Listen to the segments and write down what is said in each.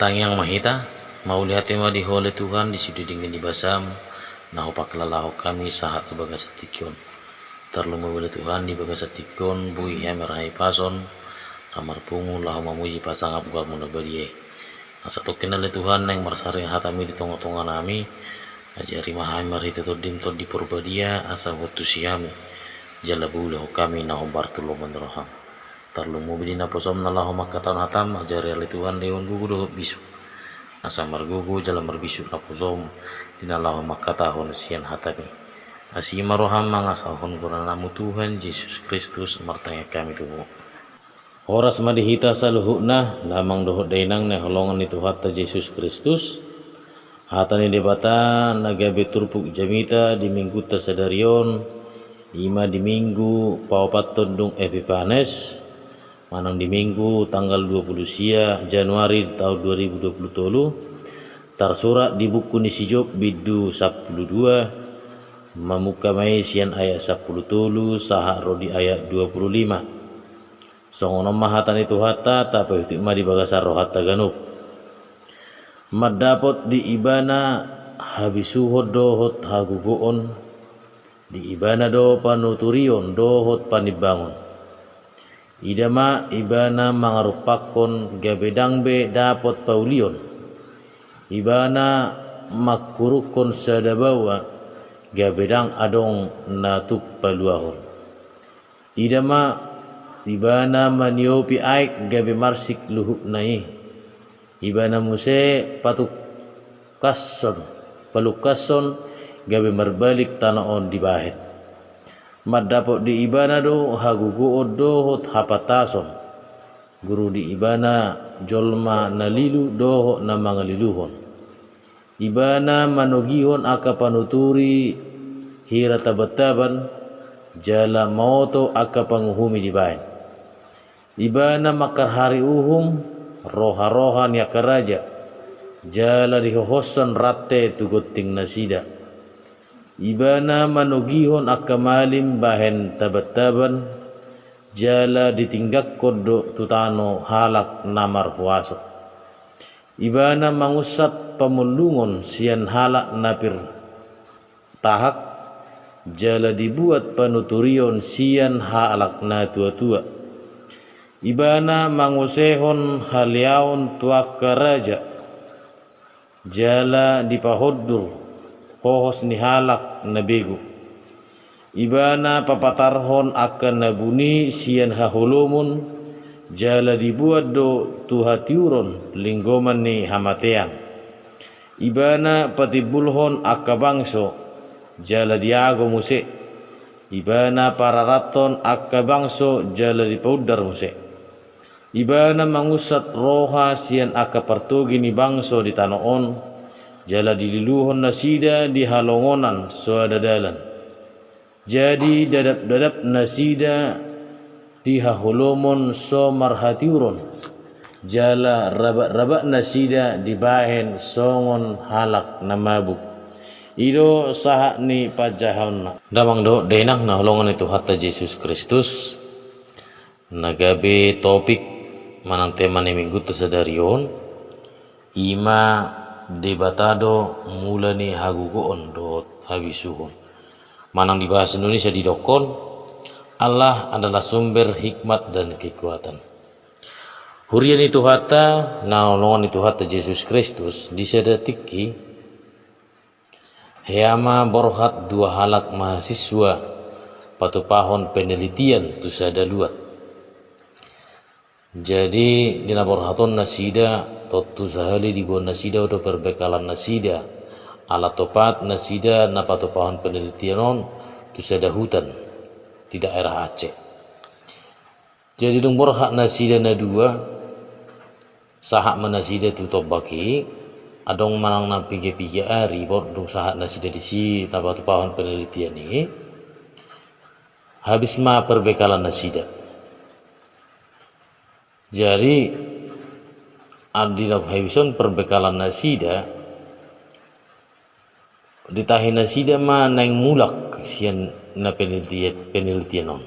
Tangyang mahita, maulihat tema di oleh Tuhan di situ dingin di basam, naho paklalaho kami sahat ke baga satikyon. Terlalu mawila Tuhan di baga satikyon, bui hemerhai pason, kamar pungu lahu mamuji pasang abgal muna badie. Asa token ale Tuhan yang mersaring hatami di tonga-tonga nami, ajari mahai marita todim to di purbadia asa hotu siami. Jalabulah kami naho bartulo manroham. Terlalu mubili na posom na laho makatan hatam ajari ale Tuhan leon gugu do bisu asa margugu jalan merbisu na posom dinalaho makatahon sian hatami asi maroham mangasahon guna namu Tuhan Yesus Kristus martanya kami tuhu oras madihita saluhuna lamang dohot dainang ne holongan itu hatta Yesus Kristus hatani debata nagabe turpuk jamita di minggu tasadarion ima di minggu pawapaton dung Epifanes manang di minggu tanggal 20 Januari tahun 2020 tersurat di buku Nisijob bidu 12 mamuka mai sian ayat 10 tulu sahak rodi ayat 25 songono mahatan itu hatta tapi itu ma di bagasar rohatta ganup madapot di ibana habisuhod dohot hagugoon di ibana do panuturion dohot panibangon idama ibana mangarupakon gabedangbe dapot paulion ibana makurukon sadabawa gabedang adong natuk paluahon idama ibana maniopi aik gabe marsik luhuk nai ibana muse patuk palukason gabe marbalik tanaon dibahet madapot di ibana do hagugu dohot hapatason guru di ibana jolma nalilu dohot na mangaliluhon ibana manogihon aka panuturi hira tabataban jala moto aka panguhumi dibain ibana makar hari uhum roha-rohan ya karaja jala dihohosan rate tugoting nasida ibana manugihon akamalim bahen tabataban jala ditinggak kodo tutano halak namar huaso ibana mangusat pemulungon sian halak napir tahak jala dibuat panuturion sian halak na tua-tua ibana mangusehon haliaon tuak karaja jala dipahodur hohos ni halak nabegu ibana papatarhon akan nabuni sian hahulumun jala dibuat do tuhatiuron linggoman ni hamatean ibana patibulhon akabangso jala diago muse ibana pararaton akabangso jala dipaudar muse ibana mangusat roha sian akapartogi ni bangso di tanoon jala dililuhon nasida di halongonan soadadalan jadi dadap-dadap nasida di hahulomon so marhatiuron jala rabat-rabat nasida di bahen songon halak namabuk ido sahak ni pajahon damang do denang na holongan itu hatta Yesus Kristus nagabe topik manang tema ni minggu tasadarion ima debatado mulani hagugoon dot habisuhon manang di bahasa Indonesia didokon Allah adalah sumber hikmat dan kekuatan hurian itu hatta naolongan itu hatta Yesus Kristus disedatiki heama borhat dua halak mahasiswa patupahon penelitian tu sadaluat jadi dina borhaton nasida totu sahali di bon nasida udah perbekalan nasida alat topat nasida napatopahan penelitianon tu sada hutan di daerah Aceh jadi dong borhak nasida na dua sahak manasida tu tobaki adong manang na pige-pige ari bor dong sahak nasida di si napatopahan penelitian ini habis ma perbekalan nasida jadi Abdi Habison perbekalan nasida ditahin nasida ma nang mulak sian na penelitian on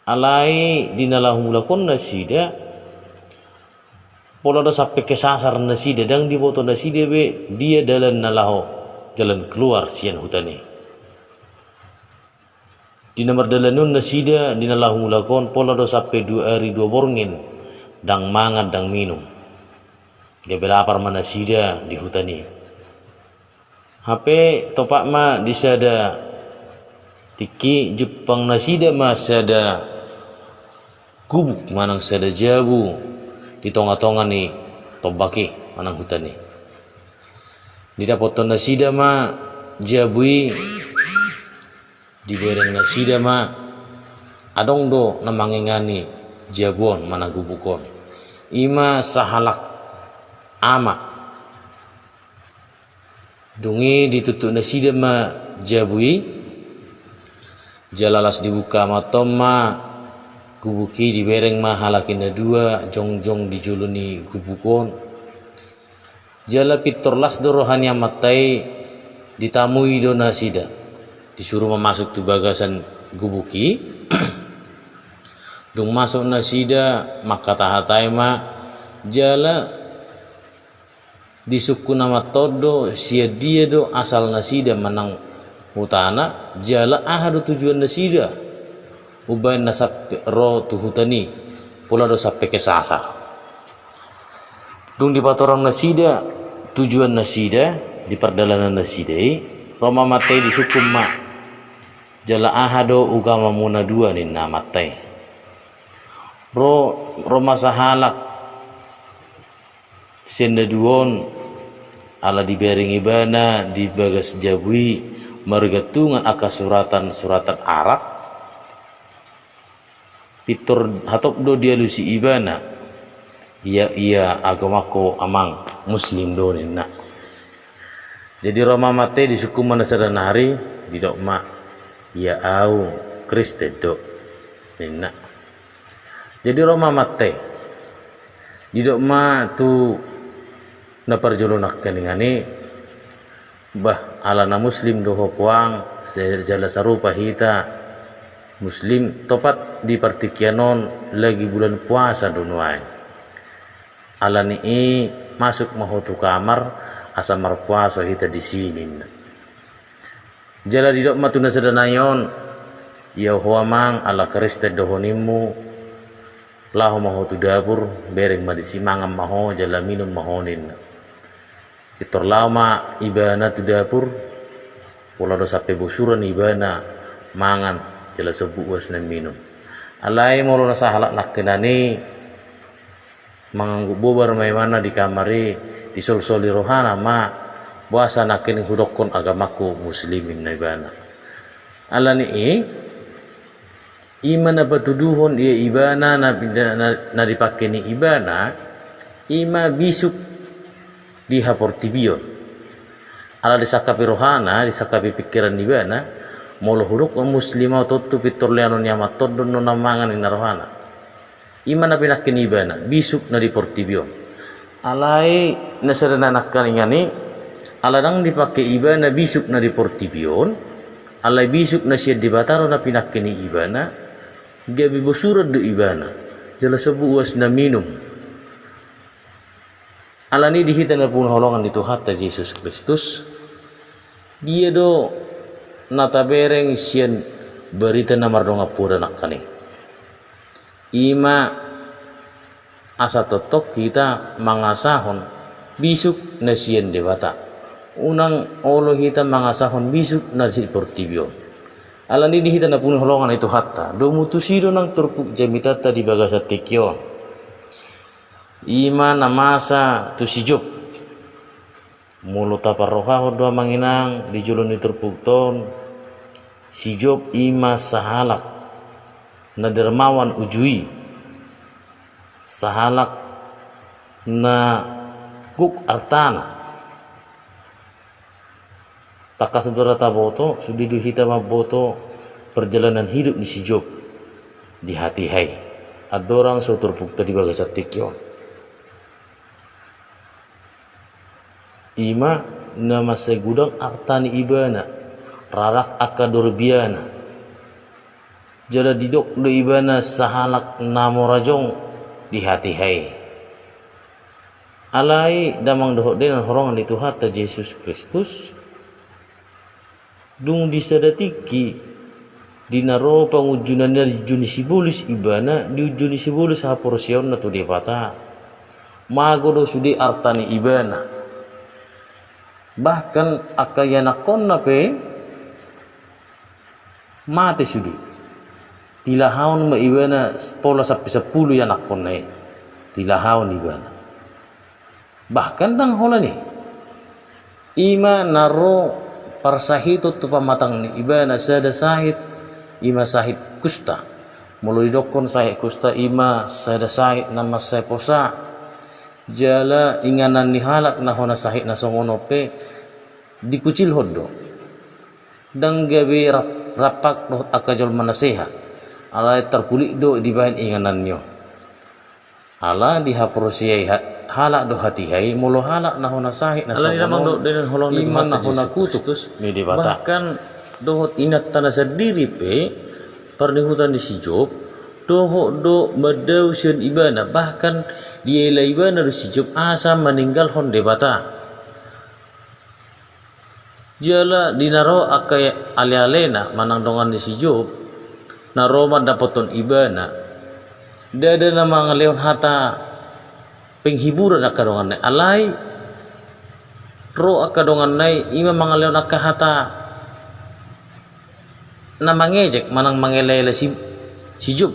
alai dinalah mulakon nasida pola do sampai kesasar nasida dang di boto nasida be dia dalam nalaho jalan keluar sian hutani di nomor dalanun nasida di nalahu mulakon pola do sampai 2 hari 2 borngin dang mangan dang minum dia belapar manasida di hutani HP topak ma disada tiki Jepang nasida masada gubuk manang sada jabu di tonga-tonga ni tobaki manang hutan ni di dapoton nasida ma jabui di bereng nasida ma adong do namangengani jabuon manang gubukon ima sahalak ama dungi ditutup nasida ma jabui jalalas dibuka matoma gubuki di bereng ma halakin dua jongjong di juluni gubukon jala pitorlas do rohani matai ditamui do nasida disuruh memasuk tu bagasan gubuki dung masuk nasida maka tahatai ma jala disuku nama todo sia dia do asal nasida menang hutana jala ahadu tujuan nasida ubain nasab ro tu hutani pula do sampai ke sasar dung di patorang nasida tujuan nasida di perdalanan nasida roma matai di sukum ma jala ahado ugama muna dua ni namatai roma sahalak senda duon ala dibering ibana di bagas jabui margatungan aka suratan Arab pitor hatop do dia lusi ibana iya agamako amang muslim do nina jadi Roma mate di suku mana sadanari bidok ma ya au Kristen do nina jadi Roma mate bidok ma tu na parjolonak kaningani bah alana muslim do hopuang sejala sarupa hita muslim topat di partikianon lagi bulan puasa dunuai alani masuk mahotu kamar asamar puasa hita di sini jala di dok matuna sadanayon ya huamang ala Kristen dohonimu lahu mahotu dapur bereng madisi mangam maho jala minum mahonin pitor lama ibana tu dapur pola do sampai bosuran ibana mangan jala sebu was na minum alai molo na sahalak nakkenani manganggu bobar may mana di kamari di sol-soli rohana ma buasa nakken hudokon agamaku muslimin na ibana alani ima na batuduhon iya ibana na dipakai ni ibana ima bisuk di haportibion ala disakapi rohana disakapi pikiran ibana molo huruk muslimah totu pitor leanon yamat todo no namangan ina rohana imana pinakin ibana bisuk na di portibion alai nasarana nakkaningani aladang dipakai ibana bisuk na di portibion alai bisuk na siya di bataro na pinakin ibana gabi bosurad do ibana jala sebu was na minum alani dihita na pun holongan di Tuhan Yesus Kristus dia do nata bereng sian berita na mardonga pura nakani ima asa totok kita mangasahon bisuk na sian dewata unang olo kita mangasahon bisuk na si portibio alani di hita na pun holongan itu hatta do mutusido nang turpuk jamitata di bagasa tekyon ima namasa tu sijup mulut aparroha doa manginang di julun turpuk ton si Job ima sahalak na dermawan ujui sahalak na guk artana takasudara taboto sudi duhita maboto perjalanan hidup di si Job di hati hai adorang so turpuk tadi bagasat tikyon ima nama segudang artani ibana rarak akadorbiana jala didok do ibana sahalak namorajong di hati hai alai damang dohok dengan horongan itu hata Yesus Kristus dung disadatiki dinaro pangujunan dari juni sibulis ibana di juni sibulis haporsion na tu depata mago do sudi artani ibana bahkan akayanakon na pe mati sudi tilahaun ma ibana pola sampai 10 yanakon na tilahaun ibana bahkan dang hola ni ima naro parsahito tu pamatang ni ibana sada sahit ima sahit kusta mulai dokon sahit kusta ima sada sahit nama saya posa jala inganan ni halak na hona sahit na songono pe dikucil hodo dang gabe rapak do akajol manaseha ala terkulik do di bahan inganan nyo ala dihaprosiai halak do hati hai mulo halak na hona sahit na songono iman na hona kutus bahkan dohot inat tanah sendiri pe pernihutan di sijob dohot do madau sian ibana bahkan dia ibana di sijob asa meninggal honde bata jala dinaro akai ale-alena manang dongan di sijob naro dapaton ibana dada nama ngaleon hata penghiburan akadongan nai alai ro akadongan nai ima mangaleon hata na mangejek manang mangelele si Job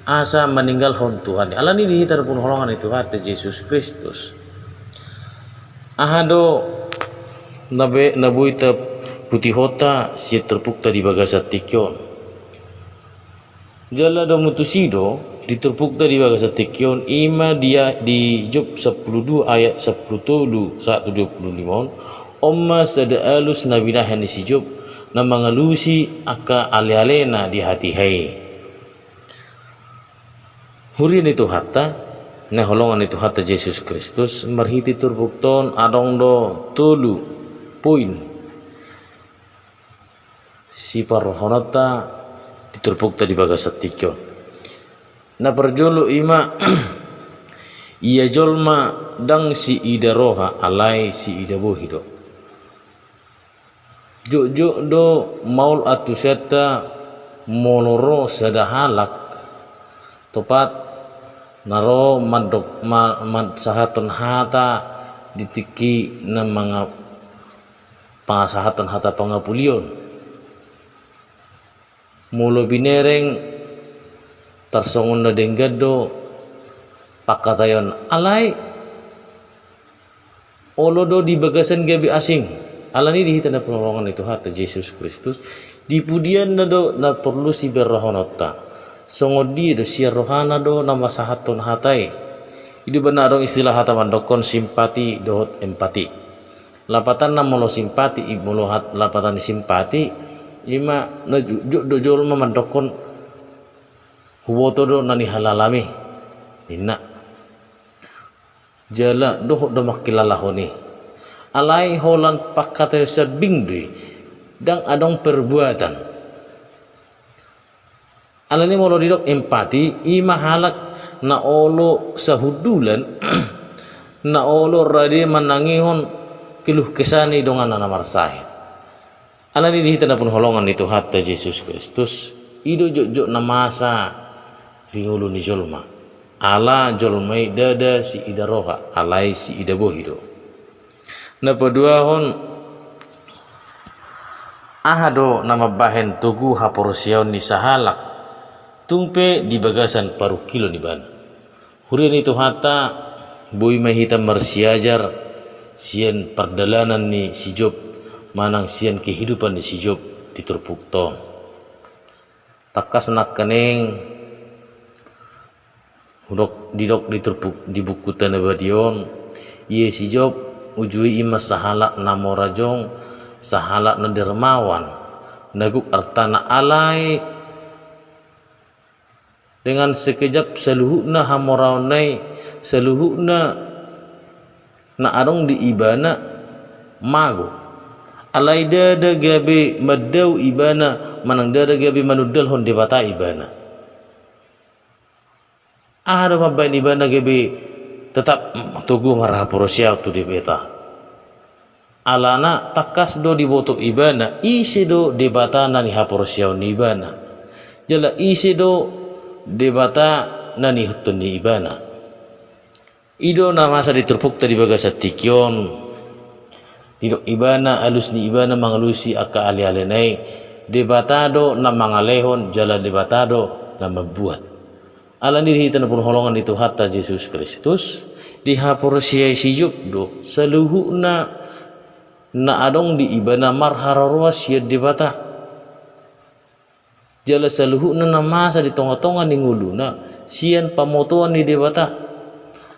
asa meninggal hon Tuhan alani dihitar pun holongan itu hati Yesus Kristus ahado nabuita putih hota si terpukta di bagasat tikyon jala do mutusido diterpukta di bagasat tikyon ima dia di Job 12 ayat 10 125 omma sada alus nabinahan si Job na mangalusi aka ale-alena di hati hai hurin itu hatta na holongan itu hatta Yesus Kristus marhiti turbukton adong do tulu poin si parrohonata diturbukta di bagasat tikyo na perjolo ima iya jolma dang si ida roha alai si ida bohido juk do maul atuseta moloro sada halak topat naro madok mad sahaton hata ditiki na mga pasahatan hata pangapulion mulo binereng tarsongon na denggado pakatayon alai olodo di bagasan gabi asing alani dihita na penolongan itu hata Yesus Kristus dipudian na do na perlu si berrohonota songodi do si rohana do na masahaton hatai itu benar dong istilah hata mandokon simpati dohot empati lapatan na molo simpati molo hat lapatan simpati ima na juk do jol mandokon huwoto do nani halalami inna jala dohot do makilalahoni alai holan pakate sabingdi dang adong perbuatan alani molo didok empati ima halak na olo sahudulan na olo radi manangihon kiluh kesani dongan na marsahe alani dihita na pun holongan itu hatta Yesus Kristus ido jok na masa tingulu ni jolma ala jolmai dada si ida roha alai si ida bohido na paduahon ahado nama bahen tugu haporosyaon ni sahalak tungpe di bagasan paru kilo ni ban hurin itu hata boy mahita marsiajar sian perdalanan ni si Job manang sian kehidupan ni si Job diturpukton takas nak keneng hudok didok diturpuk di buku tanabadion ye si Job ujui ima sahalak na morajong sahalak na dermawan naguk artana alai dengan sekejap seluhukna hamoraunai seluhukna na arong di ibana mago alai dada gabe madau ibana manang dada gabe manudal hon debata ibana ada mabain ibana gabe tetap tugu marah porosya tu di beta alana takas do di boto ibana isi do debata nani haporosya ni ibana jala isi do debata nani hutun ni ibana ido na masa diturpuk tadi baga satikyon ido ibana alus ni ibana mangalusi aka ali-alinay debatado na mangalehon jala debatado na membuat ala nirihita na punholongan itu hatta Yesus Kristus dihapor siya siyup do saluhu na adong di ibana marhararwa siya debata jala saluhu na masa di tonga-tonga ni nguluna siyan pamotuan ni debata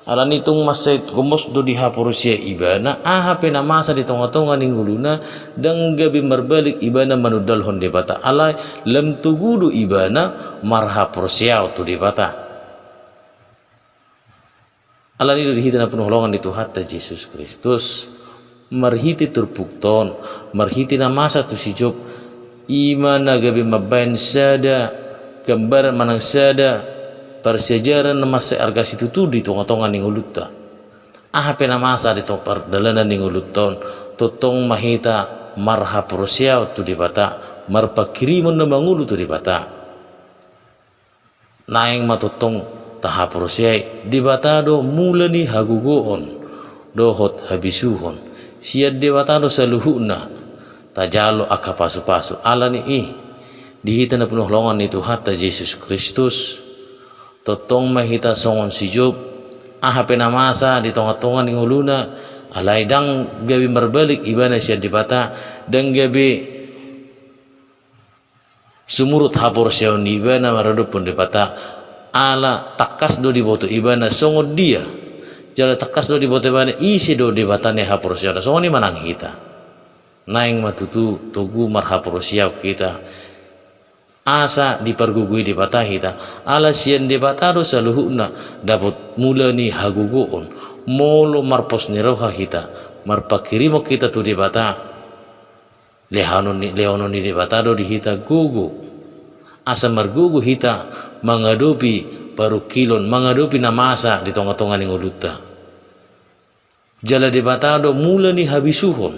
ala nitong masay kumos do dihapor siya ibana ahape na masa di tonga-tonga ni nguluna dang gabi marbalik ibana manudalhon debata ala lam tugudu ibana marhapor siya to debata ala ni dihita na penulungan itu hatta Yesus Kristus marhiti turpukton marhiti na masa tu sijop imana gabi mabain sada gambar manang sada persejaran masa arga situ tu di tonga-tonga ning ulutta ahape na masa di topar dalanan ning uluton totong mahita marha prosya tu di bata marpakirimun na mangulu tu di bata naing matotong taha prosya di bata do mulani hagugoon dohot habisuhon siad di bata do saluhuna tajalo akapasu-pasu ala ni dihita na penulungan itu hatta Yesus Kristus totong mahita songon sijub ahape na masa di tonga-tonga ning uluna alay dang gabi marbalik ibana siya di bata dang gabi sumurut hapor siya ni ibana maradupon di bata ala takas do di boto ibana songod dia jala takas do di boto ibana isi do di bata ni hapor siya songon ni manang hita naing matutu tugu marhapor siya kita asa dipergugui di bata hita ala sian di bata do saluhuna dapat mula ni hagugoon molo marpos ni roha hita marpakirimo kita tu di bata leono ni di bata do di hita gugu asa margugu hita mangadopi paru kilon mangadopi na masa di tonga-tonga ning uluta jala di bata do mula ni habisuhon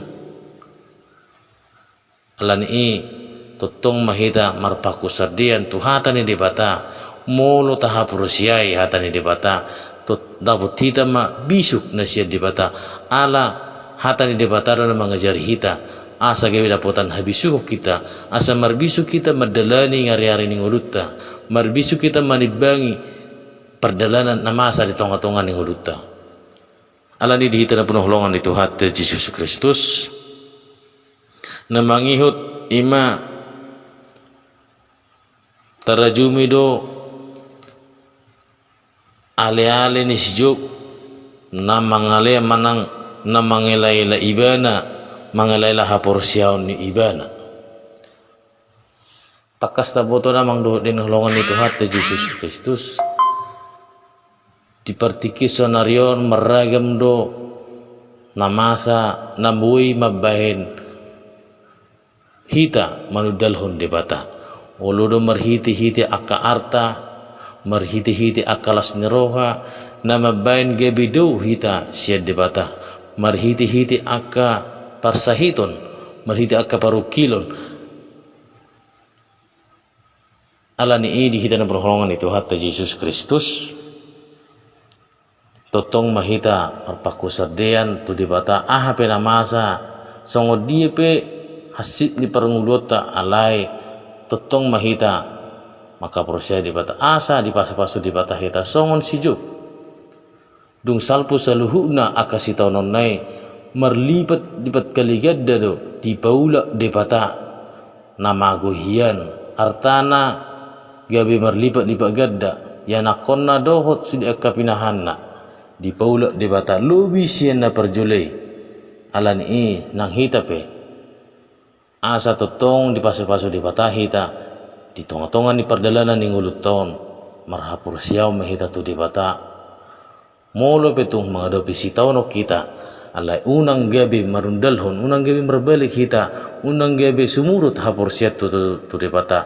ala ni totong mahita marpaku sardian tu hata ni debata molo taha purusiai hata ni debata tot dapat hita ma bisuk na siya debata ala hata ni debata na mangajari hita asa gawi dapotan habisuh kita asa marbisu kita madalani ngari-ari ning ulutta marbisu kita manibangi perdalanan na masa di tonga-tonga ning ulutta ala ni dihita na penulungan itu hatta Yesus Kristus na mangihut ima tarajumi do ale-ale ni sijuk na mangale manang na mangelayla ibana mangelayla hapor siyaw ni ibana takas na boto namang do din hulungan ni Tuhan Yesus Kristus dipertiki sonaryon maragam do namasa nabuhi mabahin hita manudalhon debata uludo marhiti-hiti aka arta marhiti-hiti akalas niroha na mabain gabido hita siya debata marhiti-hiti aka parsahiton marhiti aka parukilon ala ni hita na perholongan itu hatta Yesus Kristus totong mahita marpakusardean tu debata ahape na masa songod dia pe hasit ni parangulota alay totong mahita maka prosya di bata asa di pasu-pasu di bata hita songon sijuk dung salpu saluhuna akasitaw nonay marlipat dipat kaligad do di paula di bata namaguhian artana gabi marlipat di pagadda yanakon na dohot sudi akapinahan na di paula di bata lubi siyan na perjulay alan nang hita pe asa totong di pasu-pasu di batahita di tonga-tonga ni perdalanan ning uluton marhapur siyaw mahita tu di bata molo petong mga dopi sitaw no kita alay unang gabi marundalhon unang gabi marbalik hita unang gabi sumurut hapur siya tu di bata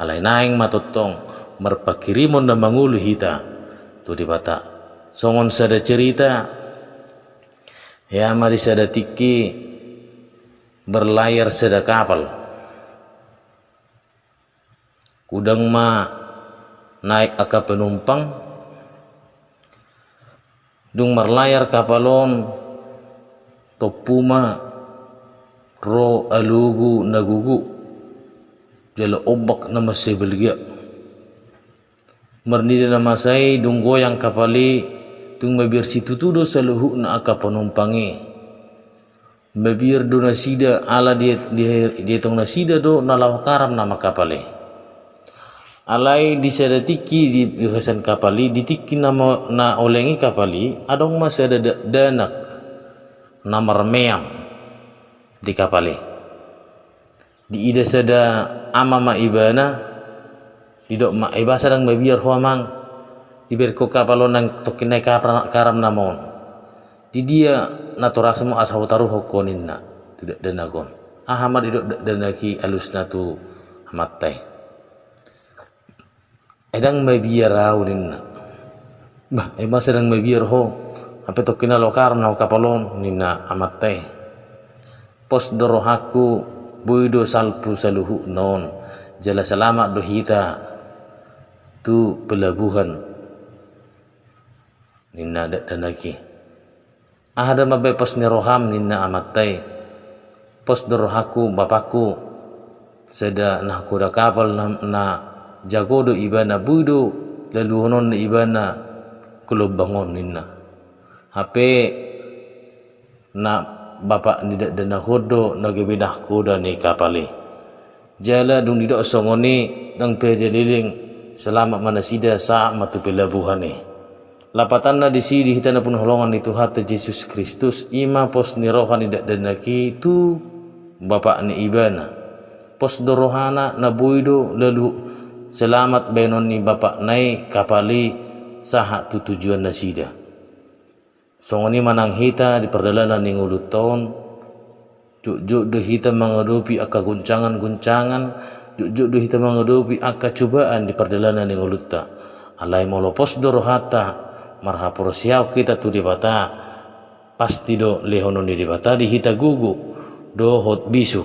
alay naing matotong marpakirimon na mangulo hita tu di bata songon sada cerita ya mari sada tiki berlayar sada kapal kudang ma naik aka penumpang dung berlayar kapalon topuma ro alugu nagugu jala ombak na masay baligya marnida na masay dung goyang kapali dung mabir situtudo sa luhu na aka penumpangi mabir do nasida ala dia tong nasida do nalawakaram nama kapali alai di sadatiki di hasan kapali ditiki nama na olengi kapali adong masada danak namar meam di kapali di ida sada amama ibana didok ma iba sadang mabiar huamang diberko kapalon nang tokinai karam namon di dia naturasmu asau taruh hokoninna tidak danagon ahamad didok danaki alusna tu amatai edang mabiar rauninna bah iba sadang mabiar ho sampai tokina lokar na kapalon ninna amatai pos dorohaku buido salpu saluhu non jala selamat dohita tu pelabuhan ninna danaki ada mabe pos niroham ninna amatai pos dorohaku bapakku seda nah kuda kapal na jagodo ibana buido laluhonon na ibana kulobangon ninna HP na bapak tidak dana hodo nagebedah kuda ni kapali jala dung tidak songoni dang pejaliling selamat manasida sa matu pelabuhan ni lapatan na di sini hitana pun holongan itu hati Yesus Kristus ima pos nirohan tidak danaki tu bapak ni ibana pos dorohana na buido lalu selamat benon ni bapak nai kapali saha tu tujuan nasida songoni manang hita di perjalanan ning uluton juk do hita menghadapi aka guncangan juk do hita menghadapi aka cobaan di perjalanan ning uluta alai molopos dorohata marhapur siau kita tu di bata pasti do lehonon di bata di hita gugu do hot bisu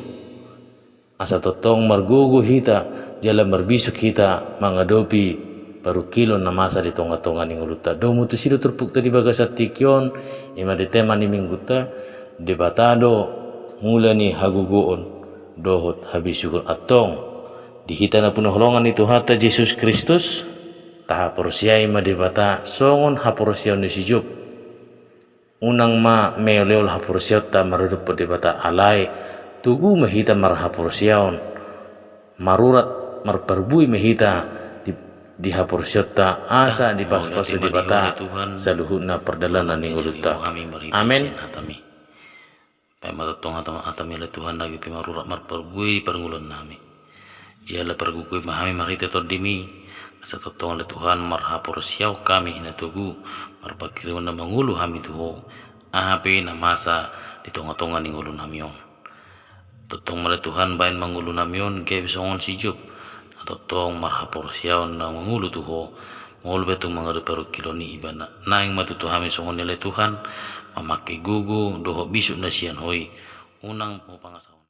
asa totong margugu hita jalan berbisuk kita menghadapi baru kilo na masa di tonga-tonga ning uluta do mutu sido terpukta di bagasat tikyon ima di tema ni mingguta di batado mula ni hagugoon dohot habisukun atong dihita na punaholongan itu hata Yesus Kristus taha porsiay ma di bata songon haporsiyaw ni si Job unang ma meoleol haporsiyaw ta marudup di bata alay tugu mahita marhaporsiyaw marurat marperbui mahita di hapur serta asa di pas-pasu di bata saluhuna perjalanan ning uluta amin pamatotong atami le Tuhan lagi pimarurat marpergui perngulun nami jala pergugui mahami marite todimi asa totong le Tuhan marhapur siau kami hina tugu marpakiriwan na mangulu hami tuho ahapi na masa di tonga-tonga ning ulun hamion totong male Tuhan bain mangulu namion ke bisongon si Job totong marhapor siyaon na mangulu tuho mangulu betung mga peruk kilo ni ibana naing matutu hami songon nilai Tuhan mamaki gugu doho bisu na siyan hoy unang mo pangasal